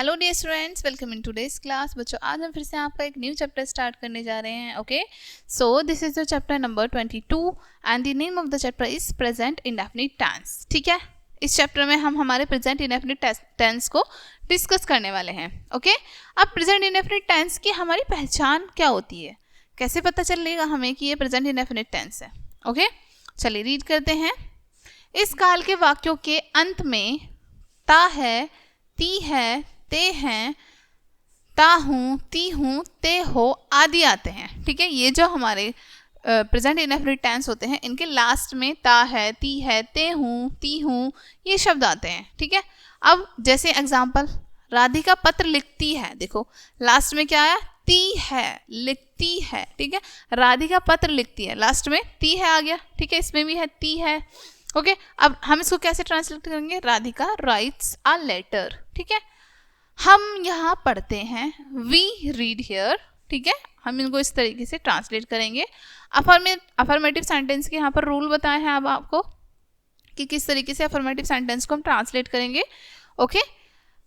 Hello dear students, welcome in today's class. बच्चों, आज हम फिर से आपका एक न्यू चैप्टर स्टार्ट करने जा रहे हैं। Okay, so this is the chapter number 22 and the name of the chapter is present indefinite tense. ठीक है, इस चैप्टर में हम हमारे प्रेजेंट इंडेफिनिट टेंस को डिस्कस करने वाले हैं। ओके, अब प्रेजेंट इंडेफिनिट टेंस की हमारी पहचान क्या होती है, कैसे पता चलेगा हमें कि ये प्रेजेंट इंडेफिनिट टेंस है। ओके, चलिए रीड करते हैं। इस काल के वाक्यों के अंत में ता है, ती है, ते हैं, ता हूँ, ती हूँ, ते हो आदि आते हैं। ठीक है, ये जो हमारे प्रेजेंट इंडेफिनिट टेंस होते हैं, इनके लास्ट में ता है, ती है, ते हूँ, ती हूँ, ये शब्द आते हैं। ठीक है, अब जैसे एग्जाम्पल, राधिका पत्र लिखती है, देखो लास्ट में क्या आया, ती है, लिखती है। ठीक है, राधिका पत्र लिखती है, लास्ट में ती है आ गया। ठीक है, इसमें भी है ती है। ओके, अब हम इसको कैसे ट्रांसलेट करेंगे, राधिका राइट्स अ लेटर। ठीक है, हम यहाँ पढ़ते हैं, वी रीड हियर। ठीक है, हम इनको इस तरीके से ट्रांसलेट करेंगे। अफर्मेटिव सेंटेंस के यहाँ पर रूल बताए हैं अब आपको कि किस तरीके से अफर्मेटिव सेंटेंस को हम ट्रांसलेट करेंगे। ओके,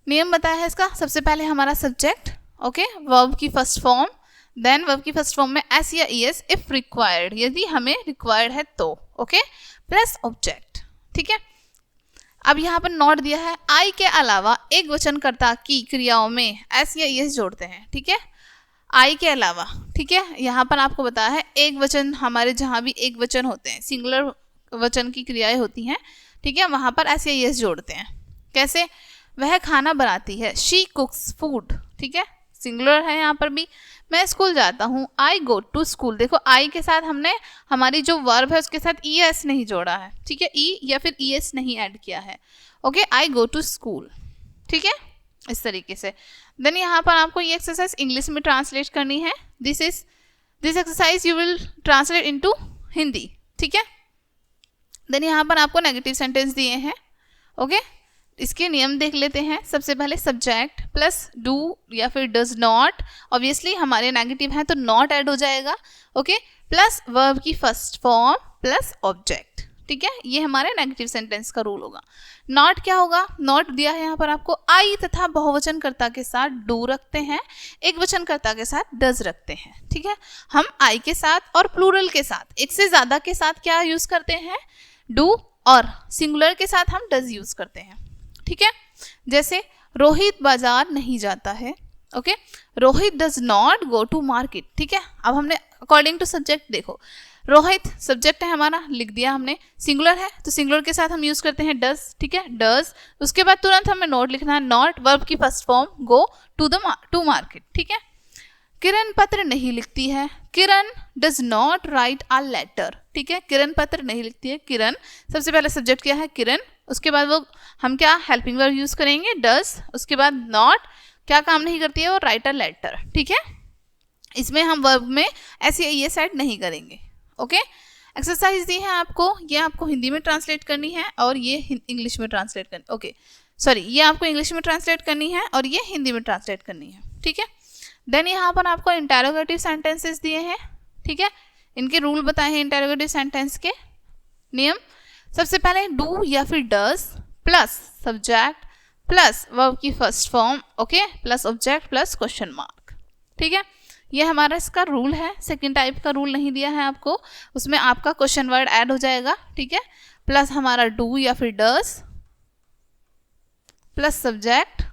नियम बताया है इसका। सबसे पहले हमारा सब्जेक्ट, ओके, वर्ब की फर्स्ट फॉर्म, देन वर्ब की फर्स्ट फॉर्म में एस या ईएस इफ रिक्वायर्ड, यदि हमें रिक्वायर्ड है तो। Okay, plus object. ठीक है, अब यहाँ पर नोट दिया है, आई के अलावा एक वचनकर्ता की क्रियाओं में एस या ईएस जोड़ते हैं। ठीक है, आई के अलावा। ठीक है, यहाँ पर आपको बताया है एक वचन, हमारे जहाँ भी एक वचन होते हैं, सिंगुलर वचन की क्रियाएं होती हैं, ठीक है, वहाँ पर एस या ईएस जोड़ते हैं। कैसे, वह खाना बनाती है, शी कुक्स फूड। ठीक है, सिंगुलर है यहाँ पर भी। मैं स्कूल जाता हूँ, आई गो टू स्कूल। देखो आई के साथ हमने हमारी जो वर्ब है उसके साथ ई एस नहीं जोड़ा है। ठीक है, ई या फिर ई एस नहीं ऐड किया है। Okay, I go to school. ठीक है, इस तरीके से। देन यहाँ पर आपको ये एक्सरसाइज इंग्लिश में ट्रांसलेट करनी है। This exercise you will translate into Hindi. ठीक है, देन यहाँ पर आपको नेगेटिव सेंटेंस दिए हैं। ओके, इसके नियम देख लेते हैं। सबसे पहले सब्जेक्ट प्लस डू या फिर डज नॉट, ऑब्वियसली हमारे नेगेटिव है तो नॉट ऐड हो जाएगा। ओके, प्लस वर्ब की फर्स्ट फॉर्म प्लस ऑब्जेक्ट। ठीक है, ये हमारे नेगेटिव सेंटेंस का रूल होगा। नॉट क्या होगा, नॉट दिया है यहाँ पर आपको, आई तथा बहुवचनकर्ता के साथ डू रखते हैं, एक वचनकर्ता के साथ डज रखते हैं। ठीक है, हम आई के साथ और प्लूरल के साथ, एक से ज्यादा के साथ क्या यूज करते हैं, डू, और सिंगुलर के साथ हम डज यूज करते हैं। ठीक है, जैसे रोहित बाजार नहीं जाता है। Okay, Rohit does not go to market. ठीक है, अब हमने अकॉर्डिंग टू सब्जेक्ट, देखो रोहित सब्जेक्ट है हमारा, लिख दिया हमने, सिंगुलर है तो सिंगुलर के साथ हम यूज करते हैं डज। ठीक है, डज, उसके बाद तुरंत हमें नोट लिखना है, नॉट, वर्ब की first form go to market. ठीक है, किरण पत्र नहीं लिखती है, Kiran does not write a letter. ठीक है, किरण पत्र नहीं लिखती है, किरण, सबसे पहले सब्जेक्ट क्या है, किरण, उसके बाद वो हम क्या हेल्पिंग वर्ब यूज करेंगे डज, उसके बाद नॉट, क्या काम नहीं करती है वो, राइट अ लेटर। ठीक है, इसमें हम वर्ब में ऐसे ये ऐड नहीं करेंगे। ओके, एक्सरसाइज दी है आपको, ये आपको हिंदी में ट्रांसलेट करनी है और ये इंग्लिश में ट्रांसलेट करनी। ओके सॉरी, ये आपको इंग्लिश में ट्रांसलेट करनी है और ये हिंदी में ट्रांसलेट करनी है। ठीक है, देन यहाँ पर आपको इंटेरोगेटिव सेंटेंसेस दिए हैं। ठीक है, इनके रूल बताए हैं इंटेरोगेटिव सेंटेंस के नियम। सबसे पहले डू या फिर does plus subject plus verb की first form, okay, plus object plus question mark. ठीक है, ये हमारा इसका रूल है। सेकंड टाइप का रूल नहीं दिया है आपको, उसमें आपका क्वेश्चन वर्ड ऐड हो जाएगा। ठीक है, प्लस हमारा डू या फिर डज प्लस सब्जेक्ट,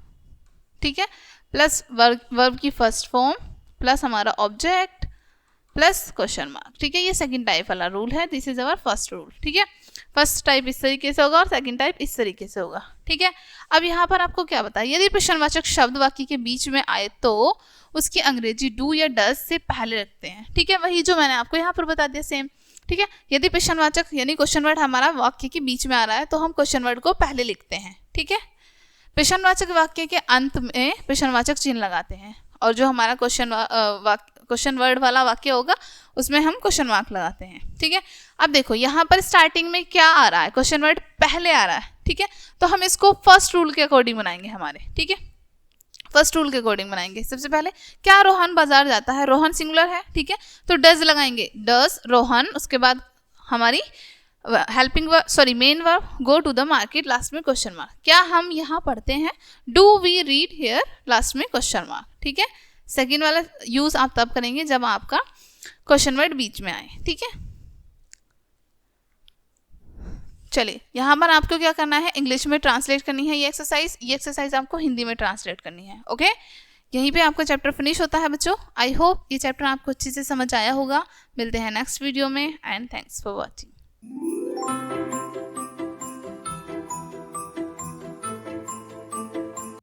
ठीक है, प्लस वर्ब की फर्स्ट फॉर्म प्लस हमारा ऑब्जेक्ट प्लस क्वेश्चन मार्क। ठीक है, ये सेकंड टाइप वाला रूल है। This is our first rule. ठीक है, फर्स्ट टाइप इस तरीके से होगा और सेकंड टाइप इस तरीके से होगा। ठीक है, अब यहाँ पर आपको क्या बताया, यदि प्रश्नवाचक शब्द वाक्य के बीच में आए तो उसकी अंग्रेजी डू या डज से पहले रखते हैं। ठीक है, वही जो मैंने आपको यहाँ पर बता दिया सेम। ठीक है, यदि प्रश्नवाचक यानी क्वेश्चन वर्ड हमारा वाक्य के बीच में आ रहा है तो हम क्वेश्चन वर्ड को पहले लिखते हैं। ठीक है, प्रश्नवाचक वाक्य के अंत में प्रश्नवाचक चिन्ह लगाते हैं और जो हमारा क्वेश्चन वर्ड वाला वाक्य होगा उसमें हम क्वेश्चन मार्क लगाते हैं। ठीक है, अब देखो यहाँ पर स्टार्टिंग में क्या आ रहा है, क्वेश्चन वर्ड पहले आ रहा है। ठीक है, तो हम इसको फर्स्ट रूल के अकॉर्डिंग बनाएंगे हमारे। ठीक है, फर्स्ट रूल के अकॉर्डिंग बनाएंगे। सबसे पहले क्या रोहन बाजार जाता है, रोहन सिंगुलर है। ठीक है, तो डज लगाएंगे, डज रोहन, उसके बाद हमारी helping verb, sorry main verb, go to the market, last में क्वेश्चन मार्क। क्या हम यहाँ पढ़ते हैं do we read here, last में क्वेश्चन मार्क। ठीक है, सेकेंड वाला यूज आप तब करेंगे जब आपका क्वेश्चन वर्ड बीच में आए। ठीक है, चलिए यहाँ पर आपको क्या करना है, इंग्लिश में ट्रांसलेट करनी है ये एक्सरसाइज आपको हिंदी में ट्रांसलेट करनी है। ओके, यहीं पे आपका चैप्टर फिनिश होता है बच्चों। आई होप ये चैप्टर आपको अच्छे से समझ आया होगा। मिलते हैं नेक्स्ट वीडियो में एंड थैंक्स फॉर वॉचिंग।